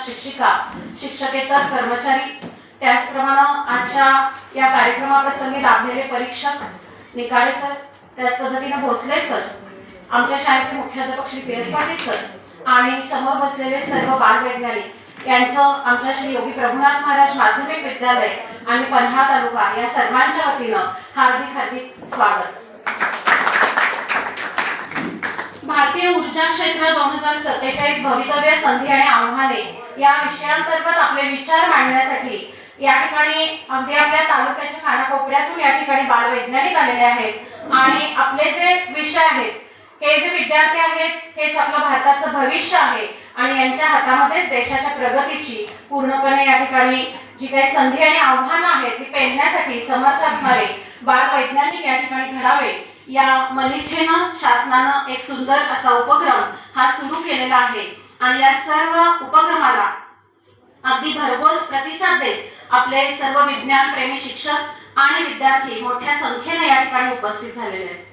शिक्षिका, शिक्षकेतर कर्मचारी, त्याचप्रमाणे आजच्या या कार्यक्रमाप्रसंगी लाभलेले परीक्षक निकाळे सर, त्याच पद्धतीने भोसले सर, आमच्या शाळेचे मुख्याध्यापक श्री PS पाटील सर आणि समोर बसलेले सर्व बालवैज्ञानिक यांचं आमच्या श्री योगी प्रभुनाथ महाराज माध्यमिक विद्यालय आणि पन्हाळा तालुका या सर्वांच्या वतीनं हार्दिक हार्दिक स्वागत। भारतीय ऊर्जा क्षेत्र 2047 भवितव्य संधी आणि आव्हाने या विषयाअंतर्गत आपले विचार मांडण्यासाठी या ठिकाणी अगदी आपल्या तालुक्याच्या कानाकोपऱ्यातून या ठिकाणी बालवैज्ञानिक आलेले आहेत आणि आपले जे विषय आहेत, हे जे विद्यार्थी आहेत, हेच आपलं भारताचं भविष्य आहे आणि यांच्या हातामध्येच देशाच्या प्रगतीची पूर्णपणे या ठिकाणी जी काही संधी आणि आव्हानं आहेत ती पेलण्यासाठी समर्थ असणारे बालवैज्ञानिक या ठिकाणी घडावे या मनिच्छेनं शासनानं एक सुंदर असा उपक्रम हा सुरू केलेला आहे आणि या सर्व उपक्रमाला अगदी भरघोस प्रतिसाद देत आपले सर्व विज्ञान प्रेमी शिक्षक आणि विद्यार्थी मोठ्या संख्येने या ठिकाणी उपस्थित झालेले आहेत।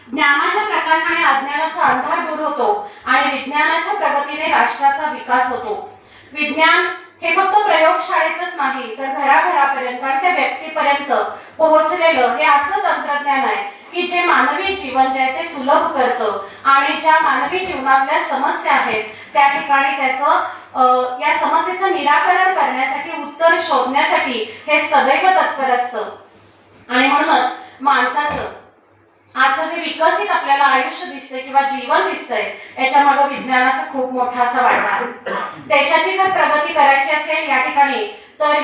ज्ञानाच्या प्रकाशाने अज्ञानाचा अंधार दूर होतो आणि विज्ञानाच्या प्रगतीने राष्ट्राचा विकास होतो। विज्ञान हे फक्त प्रयोगशाळेतच नाही तर घराघरापर्यंत आणि त्या व्यक्तीपर्यंत पोहोचलेलं हे असं तंत्रज्ञान आहे की जे मानवी जीवन जे आहे ते सुलभ करतं आणि ज्या मानवी जीवनातल्या समस्या आहेत त्या ठिकाणी त्याचं या समस्येचं निराकरण करण्यासाठी, उत्तर शोधण्यासाठी हे सदैव तत्पर असतं। आणि म्हणूनच माणसाचं आजचं जे विकसित आपल्याला आयुष्य दिसतंय किंवा जीवन दिसतंय याच्या मागे विज्ञानाचा खूप मोठा असा वाटा आहे। देशाची जर प्रगती करायची असेल या ठिकाणी तर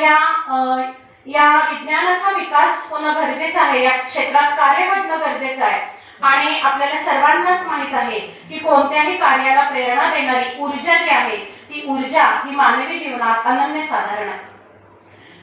या विज्ञानाचा विकास होणं गरजेचं आहे, या क्षेत्रात कार्य करणं गरजेचं आहे। आणि आपल्याला सर्वांनाच माहित आहे की कोणत्याही कार्याला प्रेरणा देणारी ऊर्जा जी आहे ती ऊर्जा ही मानवी जीवनात अनन्यसाधारण आहे।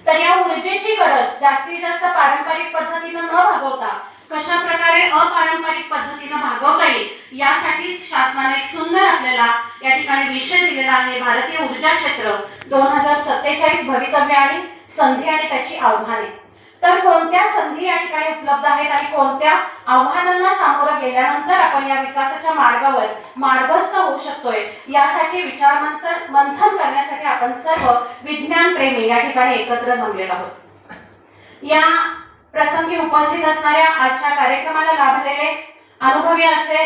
तर या ऊर्जेची गरज जास्तीत जास्त पारंपरिक पद्धतीने न भागवता कशा प्रकारे अपारंपरिक पद्धतीने भागवता येईल यासाठी शासनाने एक सुंदर आपल्याला या ठिकाणी विषय दिलेला आहे, भारतीय ऊर्जा क्षेत्र 2047 भवितव्य आणि संधी आणि त्याची आव्हाने। तर कोणत्या संधी या ठिकाणी उपलब्ध आहेत आणि कोणत्या आव्हानांना सामोरं गेल्यानंतर आपण या विकासाच्या मार्गावर मार्गस्थ होऊ शकतोय यासाठी विचार मंथन करण्यासाठी आपण सर्व विज्ञान प्रेमी या ठिकाणी एकत्र जमलेलो आहोत। या प्रसंगी उपस्थित असणाऱ्या आजच्या कार्यक्रमाला लाभलेले अनुभवी असे